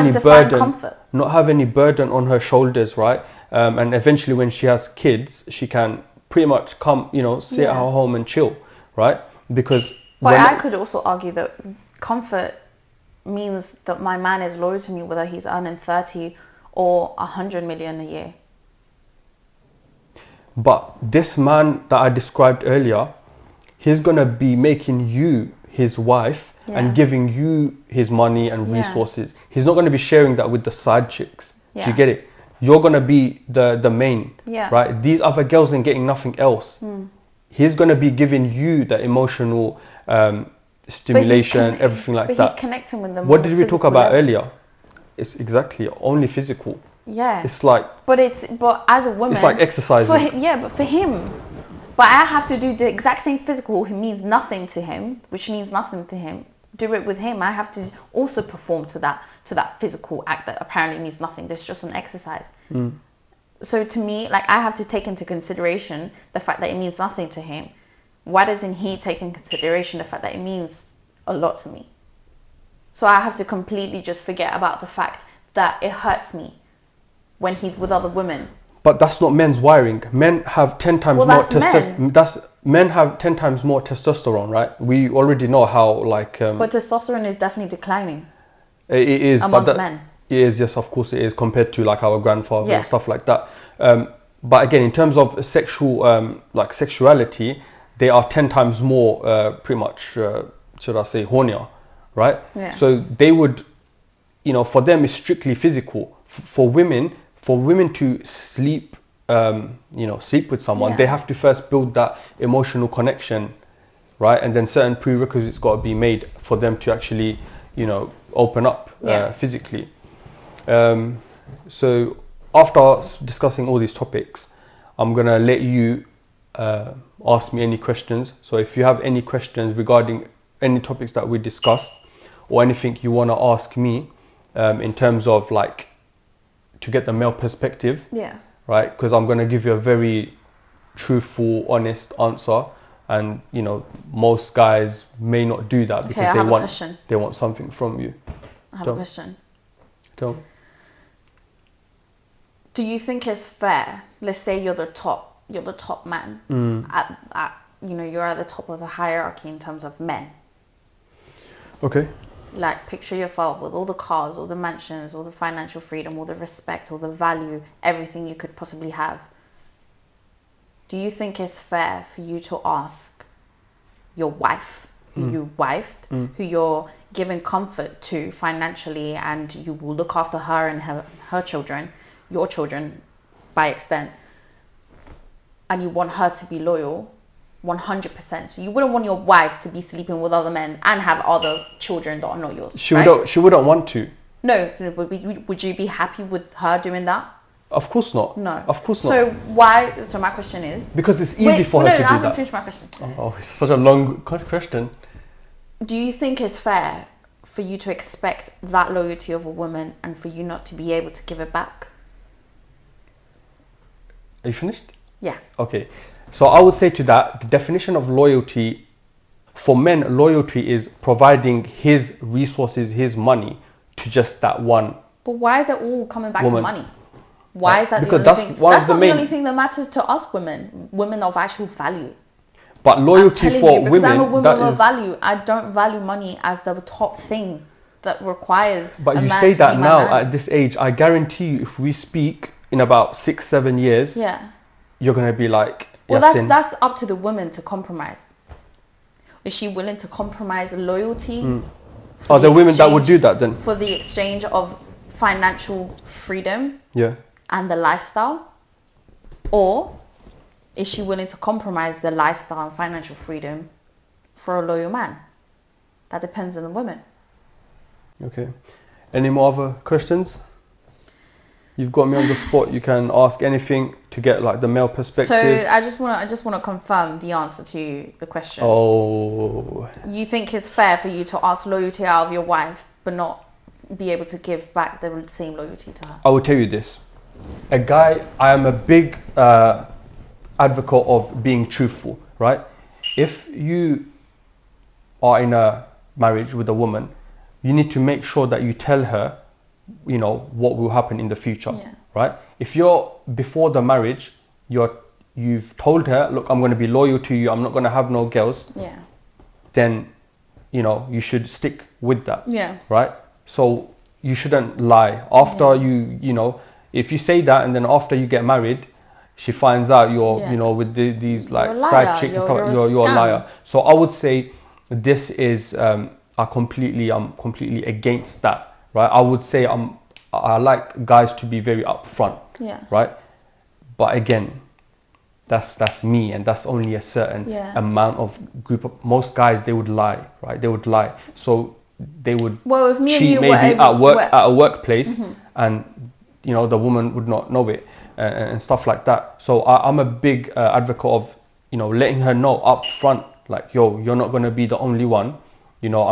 S1: any burden on her shoulders, right? And eventually when she has kids, she can pretty much come, sit at her home and chill, right? Because
S2: I could also argue that comfort means that my man is loyal to me whether he's earning 30 or 100 million a year.
S1: But this man that I described earlier, he's gonna be making you his wife and giving you his money and resources. He's not gonna be sharing that with the side chicks. Do you get it? You're gonna be the main, right? These other girls ain't getting nothing else. He's gonna be giving you the emotional stimulation, everything like that.
S2: But he's connecting with them.
S1: What did we talk about earlier? It's exactly only physical.
S2: Yeah.
S1: It's like.
S2: But as a woman.
S1: It's like exercising.
S2: But for him. But I have to do the exact same physical. Who means nothing to him, which means nothing to him. Do it with him. I have to also perform to that physical act that apparently means nothing. There's just an exercise. So to me, like, I have to take into consideration the fact that it means nothing to him. Why doesn't he take into consideration the fact that it means a lot to me? So I have to completely just forget about the fact that it hurts me when he's with other women.
S1: But that's not men's wiring. Men have 10 times more testosterone. Men have 10 times more testosterone, right? We already know how, like.
S2: But testosterone is definitely declining.
S1: It is
S2: amongst men.
S1: It is, yes, of course it is, compared to like our grandfather and stuff like that. But again, in terms of sexual, sexuality, they are 10 times more, pretty much, should I say, hornier, right?
S2: Yeah.
S1: So they would, for them it's strictly physical. For women to sleep, sleep with someone, they have to first build that emotional connection, right? And then certain prerequisites got to be made for them to actually, open up physically. So after discussing all these topics, I'm gonna let you ask me any questions. So if you have any questions regarding any topics that we discussed, or anything you want to ask me, in terms of like to get the male perspective, right? Because I'm gonna give you a very truthful, honest answer, and most guys may not do that because they want something from you.
S2: I have a question.
S1: Tell me.
S2: Do you think it's fair? Let's say you're the top man. You're at the top of the hierarchy in terms of men.
S1: Okay.
S2: Like, picture yourself with all the cars, all the mansions, all the financial freedom, all the respect, all the value, everything you could possibly have. Do you think it's fair for you to ask your wife, who you wifed, who you're giving comfort to financially, and you will look after her and her children, your children by extent, and you want her to be loyal 100%? So you wouldn't want your wife to be sleeping with other men and have other children that are not yours.
S1: She wouldn't want to.
S2: No, would you be happy with her doing that?
S1: Of course not.
S2: No.
S1: Of course not.
S2: So why? So my question is.
S1: Because it's easy for her to do that.
S2: I haven't finished my question.
S1: Oh, it's such a long question.
S2: Do you think it's fair for you to expect that loyalty of a woman and for you not to be able to give it back?
S1: Are you finished?
S2: Yeah.
S1: Okay. So I would say to that, the definition of loyalty, for men, loyalty is providing his resources, his money to just that one.
S2: But why is it all coming back to money? Why is that
S1: because
S2: the only thing? That's not the only thing that matters to us women of actual value.
S1: But loyalty for women,
S2: because I'm a woman of value. I don't value money as the top thing that requires.
S1: But you say that now at this age. I guarantee you, if we speak in about 6-7 years, you're gonna be like.
S2: Well, that's up to the woman to compromise. Is she willing to compromise loyalty
S1: Are there women that would do that then?
S2: For the exchange of financial freedom
S1: Yeah.
S2: and the lifestyle? Or is she willing to compromise the lifestyle and financial freedom for a loyal man? That depends on the woman.
S1: Okay. Any more other questions? You've got me on the spot. You can ask anything to get like the male perspective.
S2: So I just want to confirm the answer to the question.
S1: Oh.
S2: You think it's fair for you to ask loyalty out of your wife, but not be able to give back the same loyalty to her?
S1: I will tell you this. A guy, I am a big advocate of being truthful, right? If you are in a marriage with a woman, you need to make sure that you tell her, you know, what will happen in the future, right? If you're before the marriage, you've told her, look, I'm going to be loyal to you, I'm not going to have no girls, then, you know, you should stick with that, right? So you shouldn't lie. After you know, if you say that and then after you get married, she finds out you're, you know, with these like side chicks and stuff, you're a liar. So I would say this is, I'm completely against that. Right, I would say I like guys to be very upfront. Right, but again, that's me, and that's only a certain amount of group of most guys. They would lie, right? They would lie, so they would cheat maybe at a workplace, and you know the woman would not know it and stuff like that. So I'm a big advocate of, you know, letting her know up front, like, yo, you're not gonna be the only one. You know,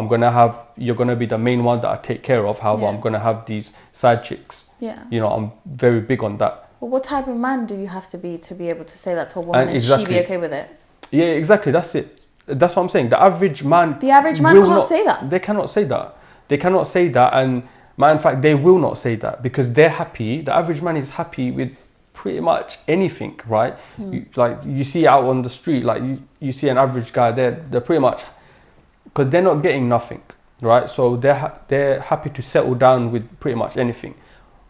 S1: you're going to be the main one that I take care of. However, I'm going to have these side chicks. You know, I'm very big on that.
S2: Well, what type of man do you have to be able to say that to a woman and she be okay with it?
S1: Yeah, exactly. That's it. That's what I'm saying. The average man
S2: can't say that.
S1: They cannot say that. They cannot say that. And matter of fact, they will not say that because they're happy. The average man is happy with pretty much anything, right? You see out on the street, like you see an average guy, they're pretty much, because they're not getting nothing, right? So they're happy to settle down with pretty much anything.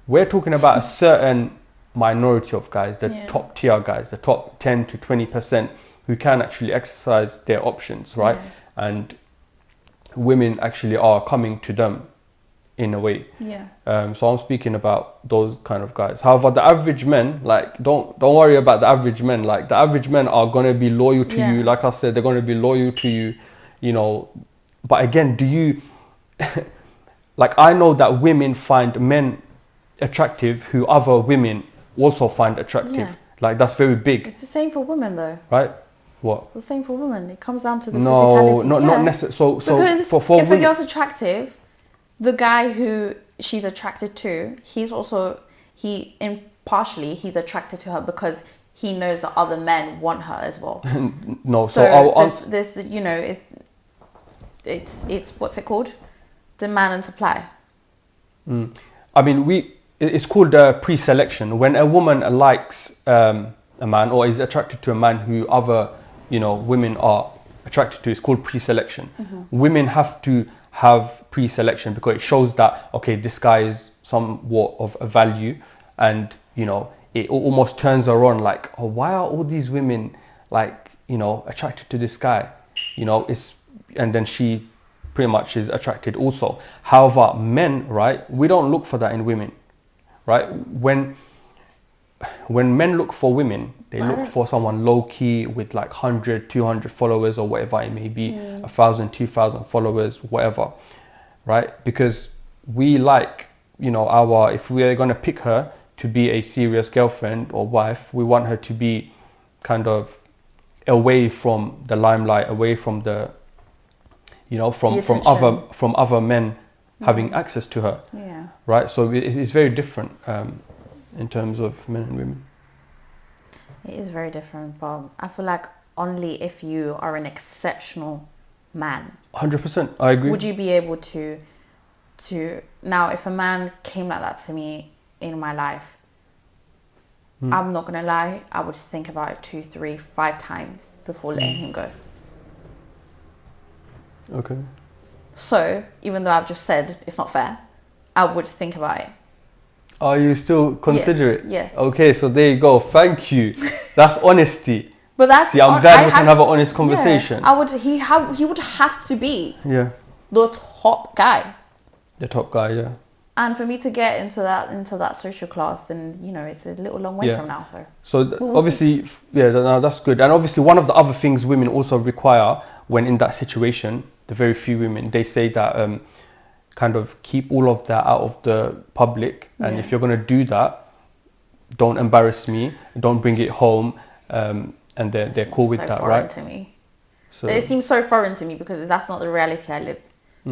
S1: We're talking about a certain minority of guys, the top tier guys, the top 10 to 20% who can actually exercise their options, right? And women actually are coming to them in a way. So I'm speaking about those kind of guys. However, the average men, like, don't worry about the average men. Like, the average men are going to be loyal to you. Like I said, they're going to be loyal to you. You know, but again, do you like, I know that women find men attractive who other women also find attractive. Like, that's very big.
S2: It's the same for women though,
S1: right? What?
S2: It's the same for women. It comes down to the physicality.
S1: Not necessarily. So
S2: because
S1: for
S2: if
S1: women,
S2: a girl's attractive, the guy who she's attracted to, he's attracted to her because he knows that other men want her as well.
S1: No,
S2: so there's you know, it's what's it called? Demand and supply.
S1: I mean, it's called pre-selection. When a woman likes a man or is attracted to a man who other, you know, women are attracted to, it's called pre-selection. Women have to have pre-selection because it shows that, okay, this guy is somewhat of a value, and you know, it almost turns her on, like, oh, why are all these women, like, you know, attracted to this guy? You know, and then she pretty much is attracted also. However, men, right, we don't look for that in women, right? When men look for women, they look for someone low-key with like 100, 200 followers or whatever it may be, 1,000, 2,000 followers, whatever, right? Because we like, you know, if we're going to pick her to be a serious girlfriend or wife, we want her to be kind of away from the limelight, away from the, you know, from other men having access to her. Right. So it's very different in terms of men and women.
S2: It is very different, but I feel like only if you are an exceptional man.
S1: 100%, I agree.
S2: Would you be able to now, if a man came like that to me in my life, I'm not gonna lie, I would think about it 2, 3, 5 times before letting him go.
S1: Okay.
S2: So even though I've just said it's not fair, I would think about it.
S1: Are you still considerate?
S2: Yes.
S1: Okay, so there you go. Thank you. That's honesty.
S2: But that's.
S1: See, I'm glad we can have an honest conversation.
S2: Yeah, he would have to be.
S1: Yeah.
S2: the top guy.
S1: The top guy, yeah.
S2: And for me to get into that social class, then it's a little long way from now. We'll
S1: obviously, no, that's good. And obviously, one of the other things women also require when in that situation, the very few women, they say that kind of keep all of that out of the public. And if you're gonna do that, don't embarrass me. Don't bring it home. And they're cool with that, right?
S2: To me. So it seems so foreign to me because that's not the reality I live.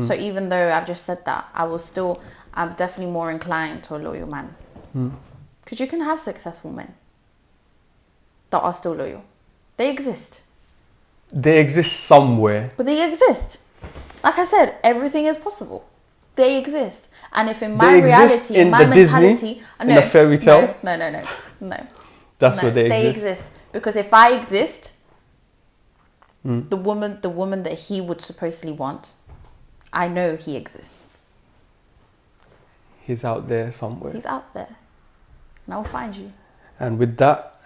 S2: So even though I've just said that, I'm definitely more inclined to a loyal man. Because you can have successful men that are still loyal. They exist.
S1: They exist somewhere.
S2: But they exist. Like I said, everything is possible. They exist. And if in my reality, in my mentality,
S1: in the fairy tale,
S2: no.
S1: That's where they
S2: exist. Because if I exist, the woman that he would supposedly want, I know he exists.
S1: He's out there somewhere.
S2: He's out there. And I'll find you.
S1: And with that,